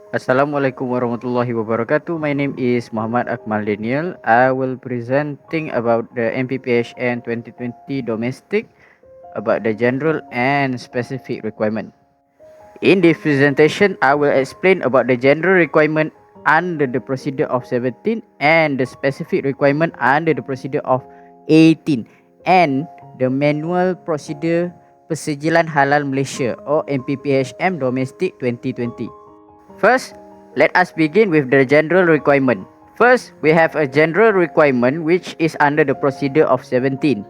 Assalamualaikum warahmatullahi wabarakatuh. My name is Muhammad Akmal Daniel. I will presenting about the mpphm 2020 domestic about the general and specific requirement. In this presentation, I will explain about the general requirement under the procedure of 17 and the specific requirement under the procedure of 18 and the manual procedure Persejilan Halal Malaysia or mpphm domestic 2020. First, let us begin with the general requirement. First, we have a general requirement which is under the procedure of 17.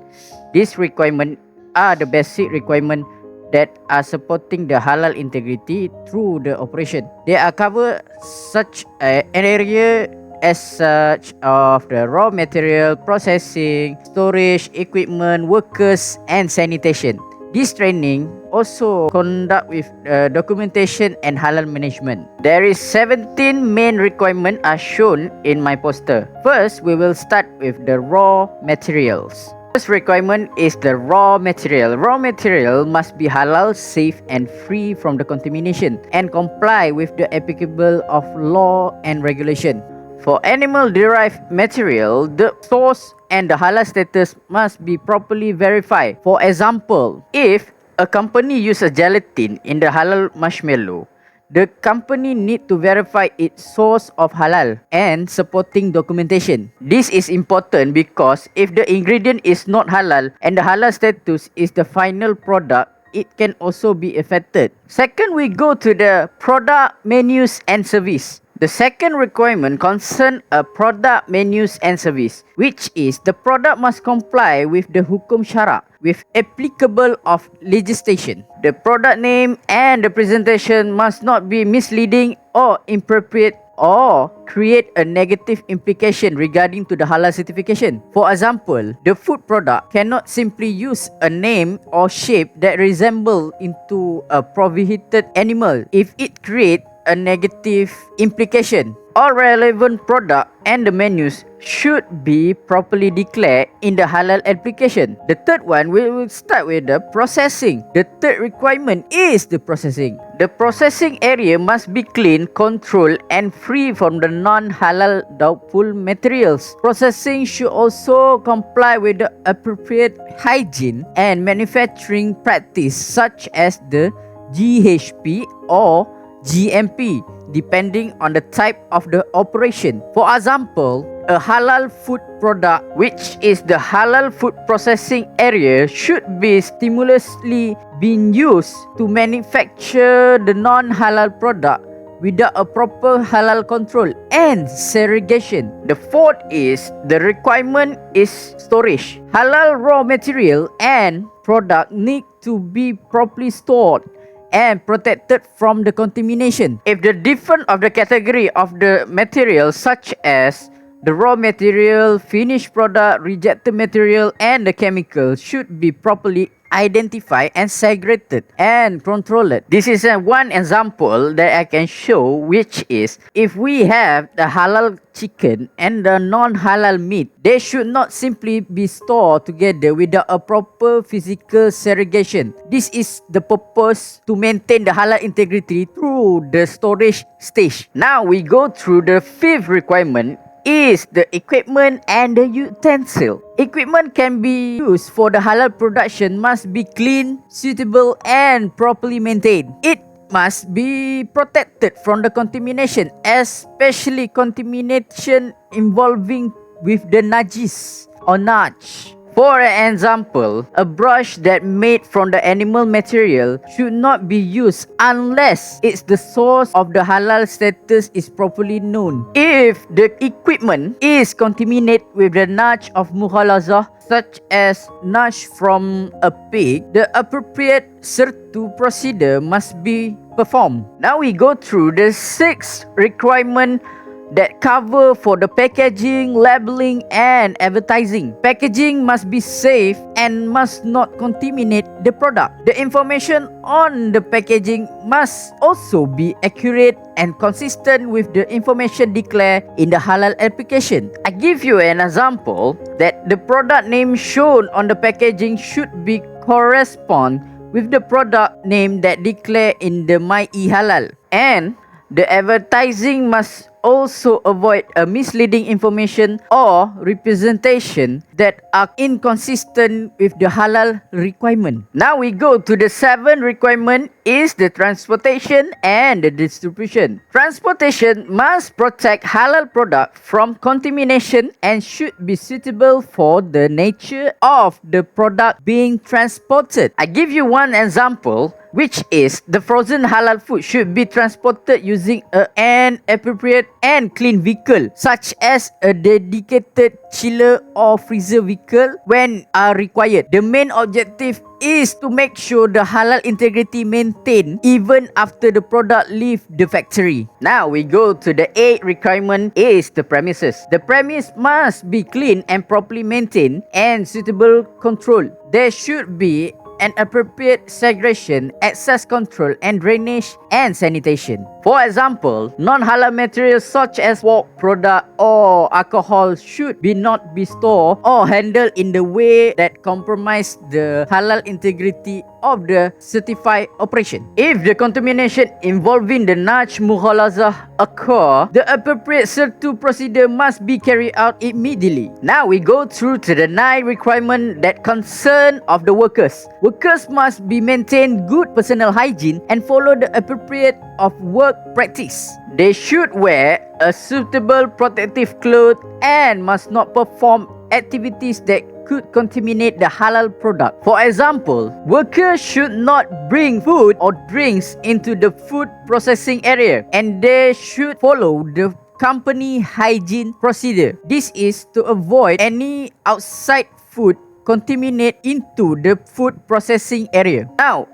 These requirements are the basic requirement that are supporting the halal integrity through the operation. They are cover such an area as such of the raw material, processing, storage, equipment, workers and sanitation. This training also conduct with documentation and halal management. There is 17 main requirements are shown in my poster. First, we will start with the raw materials. First requirement is the raw material. Raw material must be halal, safe and free from the contamination and comply with the applicable of law and regulation. For animal derived material, the source and the halal status must be properly verified. For example, if a company uses gelatin in the halal marshmallow, the company need to verify its source of halal and supporting documentation. This is important because if the ingredient is not halal and the halal status is the final product, it can also be affected. Second, we go to the product menus and service. The second requirement concern a product menus and service, which is the product must comply with the hukum syara with applicable of legislation. The product name and the presentation must not be misleading or inappropriate or create a negative implication regarding to the halal certification. For example, the food product cannot simply use a name or shape that resemble into a prohibited animal if it create a negative implication. All relevant product and the menus should be properly declared in the halal application. The third one, we will start with the processing. The third requirement is the processing. The processing area must be clean, controlled and free from the non-halal doubtful materials. Processing should also comply with the appropriate hygiene and manufacturing practice such as the GHP or GMP depending on the type of the operation. For example, a halal food product, which is the halal food processing area, should be stimulously being used to manufacture the non-halal product without a proper halal control and segregation. The fourth is the requirement is storage. Halal raw material and product need to be properly stored and protected from the contamination. If the different of the category of the material such as the raw material, finished product, rejected material and the chemical should be properly identified and segregated and controlled. This is one example that I can show, which is if we have the halal chicken and the non-halal meat, they should not simply be stored together without a proper physical segregation. This is the purpose to maintain the halal integrity through the storage stage. Now we go through the fifth requirement is the equipment and the utensil. Equipment can be used for the halal production must be clean, suitable and properly maintained. It must be protected from the contamination, especially contamination involving with the najis or naj. For an example, a brush that made from the animal material should not be used unless it's the source of the halal status is properly known. If the equipment is contaminated with the naj of mukhalazah, such as naj from a pig, the appropriate sertu procedure must be performed. Now we go through the sixth requirement that cover for the packaging, labeling and advertising. Packaging must be safe and must not contaminate the product. The information on the packaging must also be accurate and consistent with the information declared in the halal application. I give you an example that the product name shown on the packaging should be correspond with the product name that declared in the My E Halal, and The advertising must also avoid a misleading information or representation that are inconsistent with the halal requirement. Now we go to the seventh requirement is the transportation and the distribution. Transportation must protect halal product from contamination and should be suitable for the nature of the product being transported. I give you one example, which is the frozen halal food should be transported using an appropriate and clean vehicle, such as a dedicated chiller or freezer vehicle when are required. The main objective is to make sure the halal integrity maintained even after the product leave the factory. Now we go to the eighth requirement is the premises. The premise must be clean and properly maintained and suitable control. There should be an appropriate segregation, access control, and drainage and sanitation. For example, non-halal materials such as pork product or alcohol should not be stored or handled in the way that compromise the halal integrity of the certified operation. If the contamination involving the Naj Mughalazah occur, the appropriate SIR2 procedure must be carried out immediately. Now we go through to the 9 requirement that concern of the workers. Workers must be maintain good personal hygiene and follow the appropriate of work practice. They should wear a suitable protective clothes and must not perform activities that could contaminate the halal product. For example, workers should not bring food or drinks into the food processing area, and they should follow the company hygiene procedure. This is to avoid any outside food contaminate into the food processing area. Now,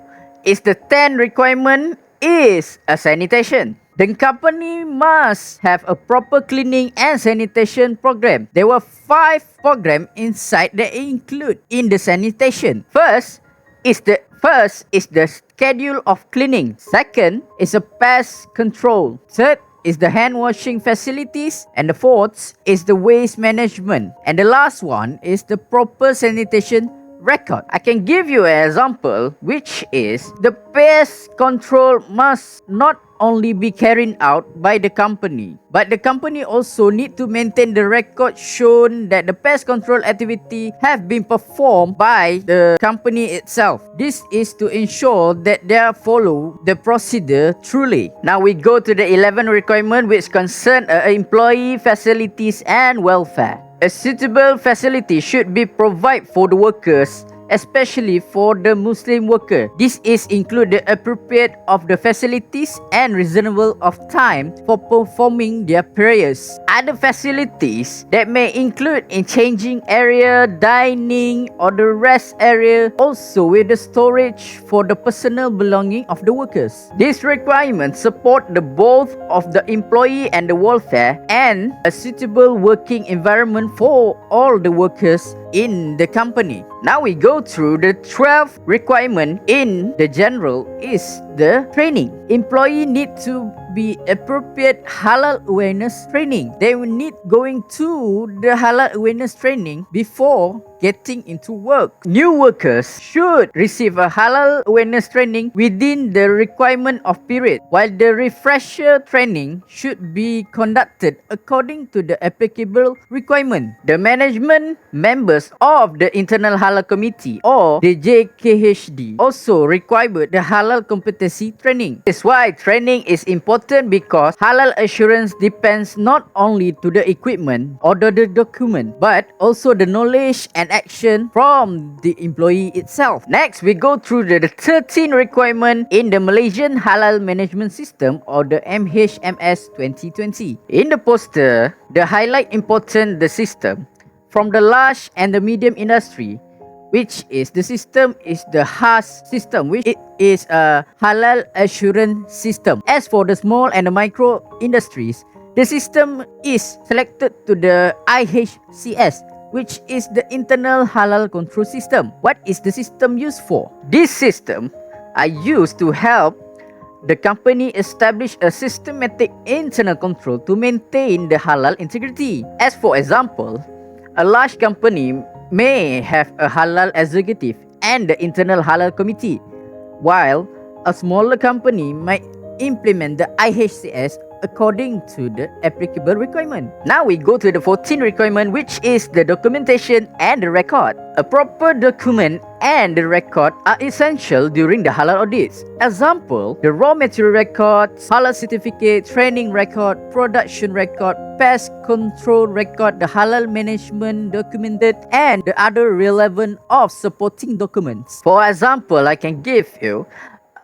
is the 10th requirement is a sanitation. The company must have a proper cleaning and sanitation program. There were 5 programs inside that include in the sanitation. First is the schedule of cleaning. Second is a pest control. Third is the hand washing facilities, and the fourth is the waste management, and the last one is the proper sanitation record. I can give you an example, which is the pest control must not only be carried out by the company, but the company also need to maintain the record shown that the pest control activity have been performed by the company itself. This is to ensure that they follow the procedure truly. Now we go to the 11th requirement, which concern employee facilities and welfare. A suitable facility should be provided for the workers, especially for the Muslim worker. This is include the appropriate of the facilities and reasonable of time for performing their prayers. Other facilities that may include in changing area, dining, or the rest area, also with the storage for the personal belonging of the workers. These requirements support the both of the employee and the welfare and a suitable working environment for all the workers in the company. Now we go through the 12th requirement in the general is the training. Employee need to be appropriate halal awareness training. They will need going to the halal awareness training before getting into work. New workers should receive a halal awareness training within the requirement of period, while the refresher training should be conducted according to the applicable requirement. The management members of the internal halal committee or the JKHD also require the halal competency training. That's why training is important, because halal assurance depends not only to the equipment or the document, but also the knowledge and action from the employee itself. Next, we go through the 13th requirement in the Malaysian Halal Management System or the MHMS 2020. In the poster, the highlight important the system from the large and the medium industry, which is the system is the HAS system, which it is a halal assurance system. As for the small and the micro industries, the system is selected to the IHCS, which is the internal halal control system. What is the system used for? This system are used to help the company establish a systematic internal control to maintain the halal integrity. As for example, a large company may have a halal executive and the internal halal committee, while a smaller company might implement the IHCS according to the applicable requirement. Now we go to the 14th requirement, which is the documentation and the record. A proper document and the record are essential during the halal audits. Example, the raw material record, halal certificate, training record, production record, pest control record, the halal management documented, and the other relevant of supporting documents. For example, I can give you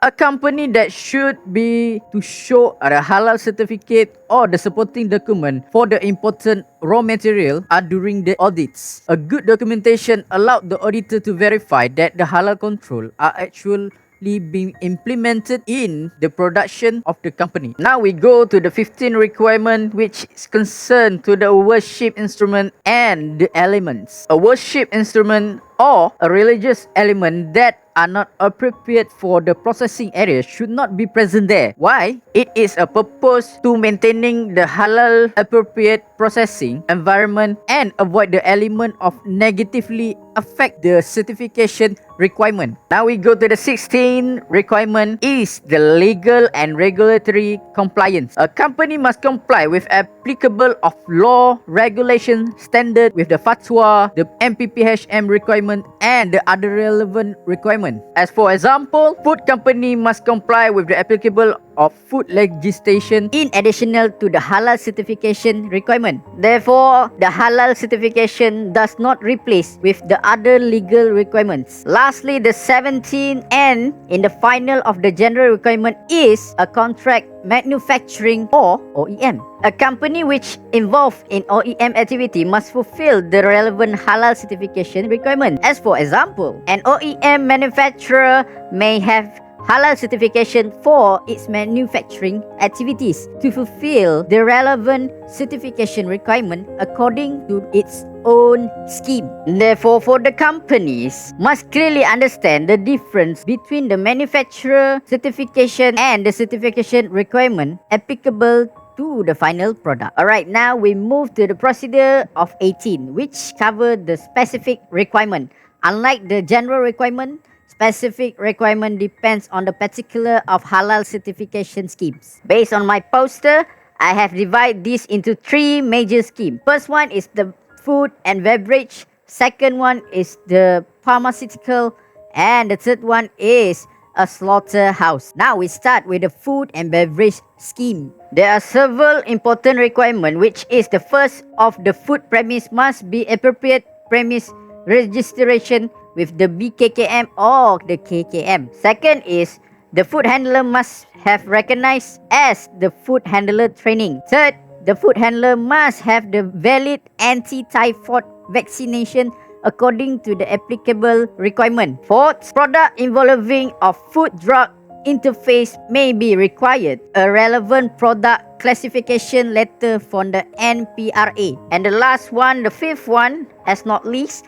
a company that should be to show a halal certificate or the supporting document for the important raw material are during the audits. A good documentation allowed the auditor to verify that the halal control are actually being implemented in the production of the company. Now we go to the 15th requirement, which is concerned to the worship instrument and the elements. A worship instrument or a religious element that are not appropriate for the processing area should not be present there. Why? It is a purpose to maintaining the halal appropriate processing environment and avoid the element of negatively affect the certification requirement. Now we go to the 16th requirement is the legal and regulatory compliance. A company must comply with applicable of law, regulation, standard with the fatwa, the mpphm requirement and the other relevant requirement. As for example, food company must comply with the applicable of food legislation in additional to the halal certification requirement. Therefore, the halal certification does not replace with the other legal requirements. Lastly, the 17th and in the final of the general requirement is a contract manufacturing or OEM. A company which involved in OEM activity must fulfill the relevant halal certification requirement. As for example, an OEM manufacturer may have halal certification for its manufacturing activities to fulfill the relevant certification requirement according to its own scheme. Therefore, for the companies must clearly understand the difference between the manufacturer certification and the certification requirement applicable to the final product. Alright, now we move to the procedure of 18, which cover the specific requirement. Unlike the general requirement, specific requirement depends on the particular of halal certification schemes. Based on my poster, I have divided this into 3 major schemes. First one is the food and beverage. Second one is the pharmaceutical. And the third one is a slaughterhouse. Now we start with the food and beverage scheme. There are several important requirements, which is the first of the food premise must be appropriate premise registration with the BKKM or the KKM. Second is the food handler must have recognized as the food handler training. Third, the food handler must have the valid anti-typhoid vaccination according to the applicable requirement. Fourth, product involving of food drug interface may be required. A relevant product classification letter from the NPRA. And the last one, the fifth one, as not least,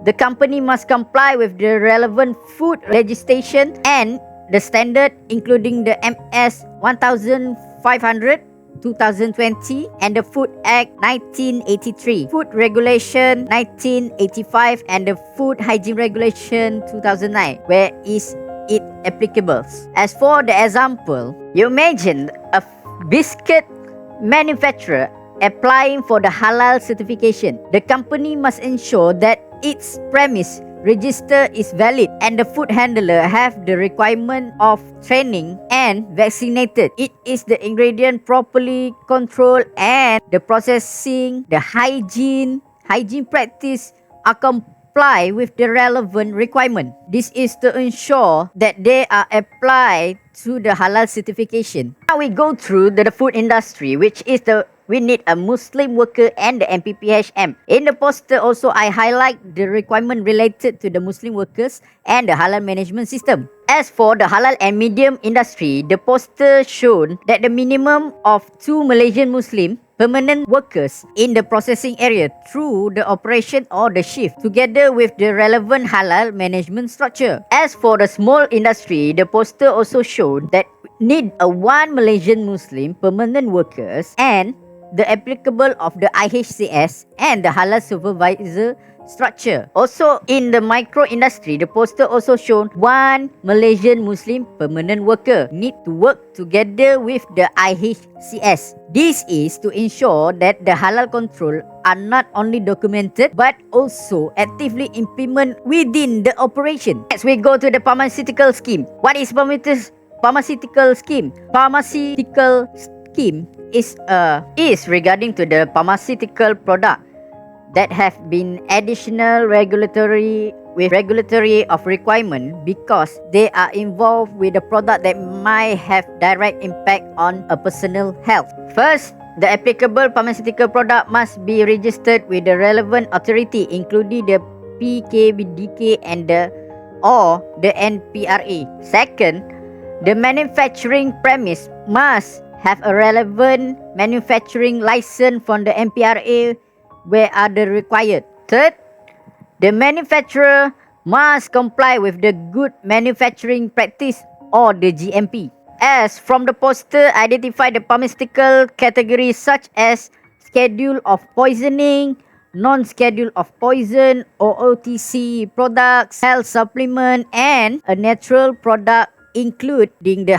the company must comply with the relevant food legislation and the standard, including the MS 1500 2020 and the Food Act 1983, Food Regulation 1985 and the Food Hygiene Regulation 2009, where is it applicable. As for the example, you imagine a biscuit manufacturer applying for the halal certification. The company must ensure that its premise register is valid and the food handler have the requirement of training and vaccinated. It is the ingredient properly controlled and the processing, the hygiene practice are comply with the relevant requirement. This is to ensure that they are applied to the halal certification. Now we go through the food industry, which is we need a Muslim worker and the mpphm. In the poster also I highlight the requirement related to the Muslim workers and the halal management system. As for the halal and medium industry, the poster shown that the minimum of 2 Malaysian Muslim permanent workers in the processing area through the operation or the shift together with the relevant halal management structure. As for the small industry, the poster also showed that need a 1 Malaysian Muslim permanent workers and the applicable of the IHCS and the halal supervisor structure. Also in the micro industry, the poster also shown one Malaysian Muslim permanent worker need to work together with the IHCS. This is to ensure that the halal control are not only documented but also actively implemented within the operation. Next, we go to the pharmaceutical scheme. What is pharmaceutical scheme? Pharmaceutical scheme is regarding to the pharmaceutical product that have been additional regulatory of requirement because they are involved with a product that might have direct impact on a personal health. First, the applicable pharmaceutical product must be registered with the relevant authority, including the PKBDK and the NPRA. Second, the manufacturing premise must have a relevant manufacturing license from the MPRA where other required. Third, the manufacturer must comply with the Good Manufacturing Practice or the GMP. As from the poster, identify the pharmaceutical categories such as schedule of poisoning, non-schedule of poison or OTC products, health supplement, and a natural product including the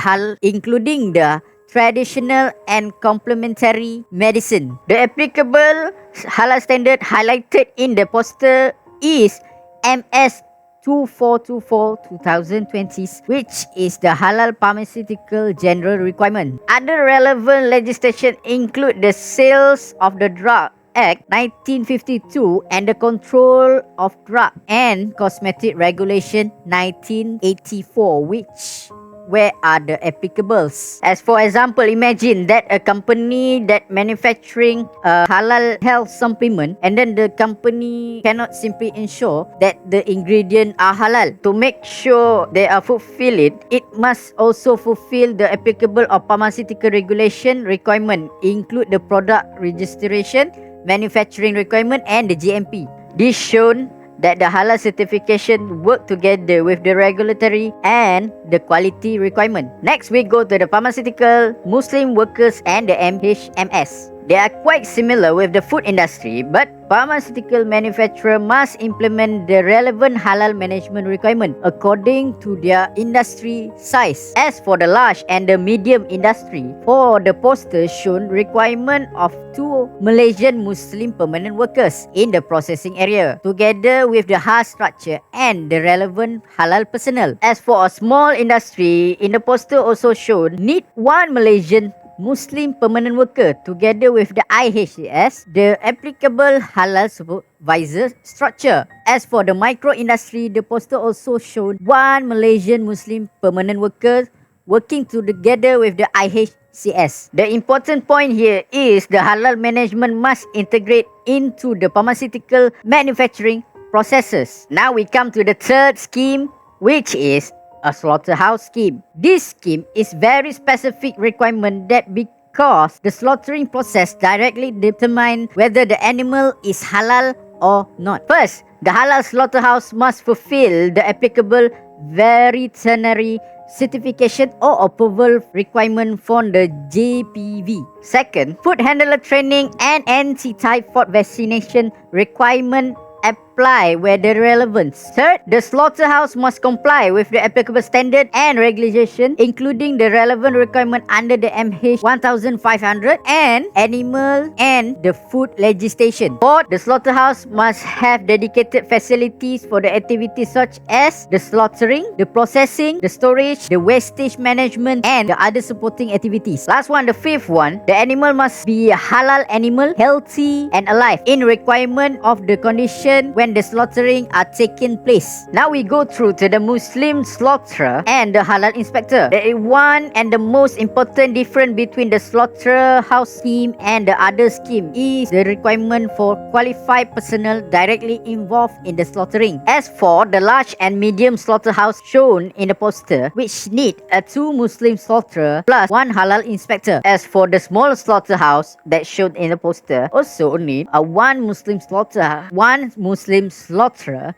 traditional and complementary medicine. The applicable halal standard highlighted in the poster is MS 2424-2020, which is the halal pharmaceutical general requirement. Other relevant legislation include the Sales of the Drug Act 1952 and the Control of Drug and Cosmetic Regulation 1984, which where are the applicables. As for example, imagine that a company that manufacturing a halal health supplement, and then the company cannot simply ensure that the ingredients are halal. To make sure they are fulfilled, it must also fulfill the applicable of pharmaceutical regulation requirement, include the product registration, manufacturing requirement, and the GMP. This shown that the halal certification work together with the regulatory and the quality requirement. Next, we go to the pharmaceutical Muslim workers and the MHMS. They are quite similar with the food industry, but pharmaceutical manufacturer must implement the relevant halal management requirement according to their industry size. As for the large and the medium industry, for the poster shown requirement of 2 Malaysian Muslim permanent workers in the processing area, together with the HAS structure and the relevant halal personnel. As for a small industry, in the poster also shown need 1 Malaysian Muslim permanent worker together with the IHCS, the applicable halal supervisor structure. As for the micro industry, the poster also showed 1 Malaysian Muslim permanent worker working together with the IHCS. The important point here is the halal management must integrate into the pharmaceutical manufacturing processes. Now we come to the third scheme, which is a slaughterhouse scheme. This scheme is very specific requirement that because the slaughtering process directly determine whether the animal is halal or not. First, the halal slaughterhouse must fulfill the applicable veterinary certification or approval requirement from the JPV. Second, food handler training and anti-typhoid vaccination requirement apply where the relevance. Third, the slaughterhouse must comply with the applicable standard and regulation, including the relevant requirement under the MH 1500 and animal and the food legislation. Fourth, the slaughterhouse must have dedicated facilities for the activities such as the slaughtering, the processing, the storage, the wastage management, and the other supporting activities. Last one, the fifth one, the animal must be a halal animal, healthy and alive in requirement of the condition when the slaughtering are taking place. Now we go through to the Muslim slaughterer and the halal inspector. The one and the most important difference between the slaughterhouse scheme and the other scheme is the requirement for qualified personnel directly involved in the slaughtering. As for the large and medium slaughterhouse shown in the poster, which need a 2 Muslim slaughterer plus 1 halal inspector. As for the small slaughterhouse that shown in the poster, also need a 1 Muslim slaughterer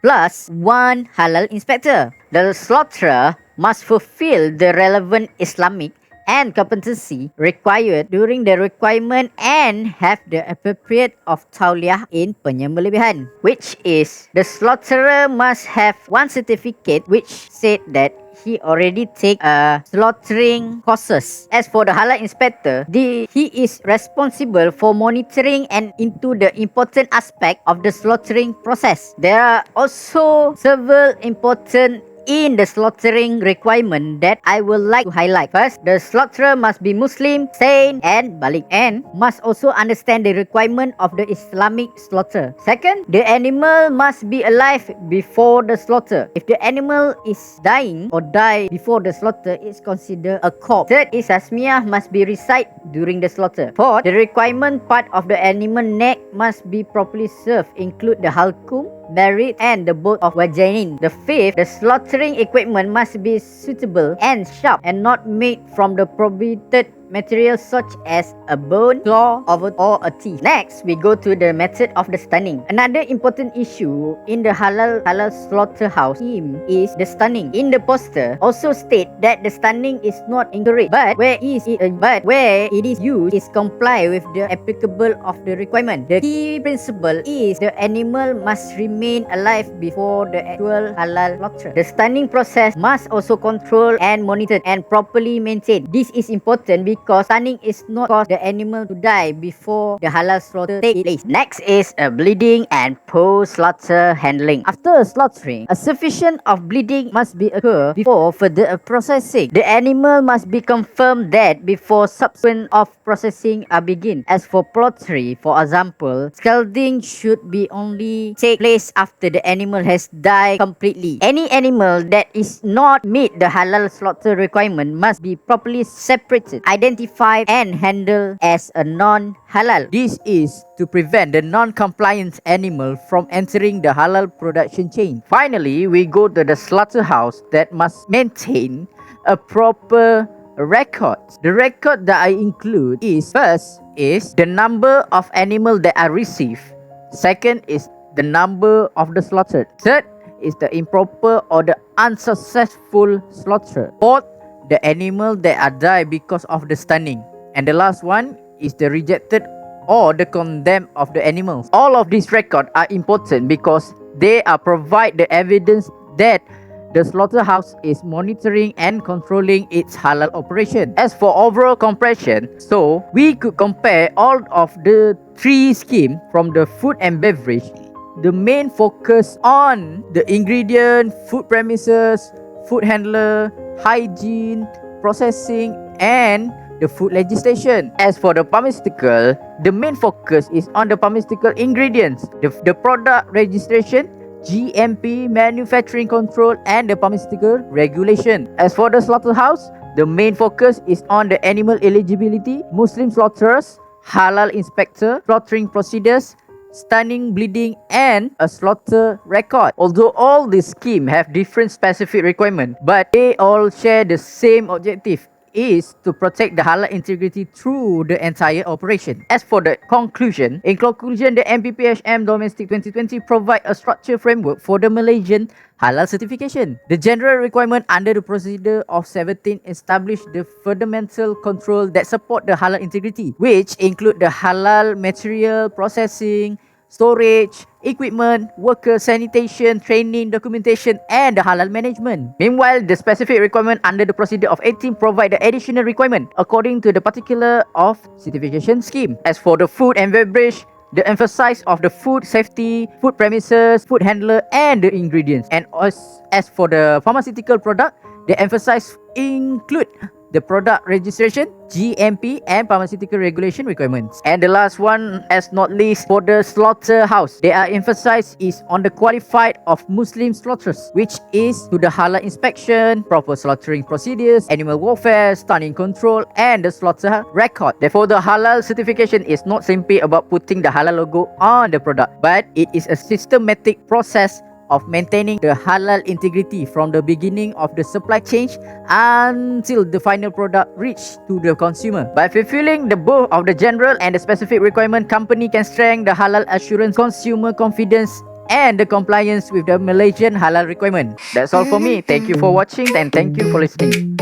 plus 1 halal inspector. The slaughterer must fulfill the relevant Islamic and competency required during the requirement and have the appropriate of tauliah in penyembelihan, which is the slaughterer must have one certificate which said that he already take slaughtering courses. As for the halal inspector, he is responsible for monitoring and into the important aspect of the slaughtering process. There are also several important in the slaughtering requirement that I would like to highlight. First, the slaughterer must be Muslim, sane and baligh, and must also understand the requirement of the Islamic slaughter. Second, the animal must be alive before the slaughter. If the animal is dying or die before the slaughter, it's considered a corpse. Third is tasmiyah must be recite during the slaughter. Fourth, the requirement part of the animal neck must be properly served, include the halkum, merit and the boat of wajanin. The fifth, the slaughtering equipment must be suitable and sharp and not made from the prohibited materials such as a bone, claw, or a teeth. Next, we go to the method of the stunning. Another important issue in the halal slaughterhouse scheme is the stunning. In the poster, also state that the stunning is not encouraged, but where it is used is comply with the applicable of the requirement. The key principle is the animal must remain alive before the actual halal slaughter. The stunning process must also control and monitored and properly maintained. This is important because stunning is not cause the animal to die before the halal slaughter takes place. Next is bleeding and post-slaughter handling. After slaughtering, a sufficient of bleeding must be occur before further processing. The animal must be confirmed dead before subsequent of processing are begin. As for poultry, for example, scalding should be only take place after the animal has died completely. Any animal that is not meet the halal slaughter requirement must be properly separated, identified and handled as a non-halal. This is to prevent the non-compliant animal from entering the halal production chain. Finally, we go to the slaughterhouse that must maintain a proper record. The record that I include is, first is the number of animals that are received. Second is the number of the slaughtered. Third is the improper or the unsuccessful slaughter. Fourth, the animal that are died because of the stunning. And the last one is the rejected or the condemned of the animals. All of these records are important because they are provide the evidence that the slaughterhouse is monitoring and controlling its halal operation. As for overall comparison, so we could compare all of the three schemes from the food and beverage. The main focus on the ingredient, food premises, food handler, hygiene, processing and the food legislation. As for the pharmaceutical, the main focus is on the pharmaceutical ingredients, the product registration, GMP, manufacturing control and the pharmaceutical regulation. As for the slaughterhouse, the main focus is on the animal eligibility, Muslim slaughterers, halal inspector, slaughtering procedures, stunning, bleeding and a slaughter record. Although all these schemes have different specific requirements, but they all share the same objective, is to protect the halal integrity through the entire operation. As for the conclusion, in conclusion, the mpphm Domestic 2020 provide a structured framework for the Malaysian halal certification. The general requirement under the procedure of 17 establish the fundamental control that support the halal integrity, which include the halal material processing, storage, equipment, worker sanitation, training, documentation and the halal management. Meanwhile, the specific requirement under the procedure of 18 provide the additional requirement according to the particular of certification scheme. As for the food and beverage, the emphasis of the food safety, food premises, food handler and the ingredients. And as for the pharmaceutical product, the emphasis include the product registration, GMP and pharmaceutical regulation requirements. And the last one, as not least, for the slaughterhouse, their emphasis is on the qualified of Muslim slaughterers, which is to the halal inspection, proper slaughtering procedures, animal welfare, stunning control and the slaughter record. Therefore, the halal certification is not simply about putting the halal logo on the product, but it is a systematic process of maintaining the halal integrity from the beginning of the supply chain until the final product reach to the consumer. By fulfilling the both of the general and the specific requirement, company can strengthen the halal assurance, consumer confidence and the compliance with the Malaysian halal requirement. That's all for me. Thank you for watching and thank you for listening.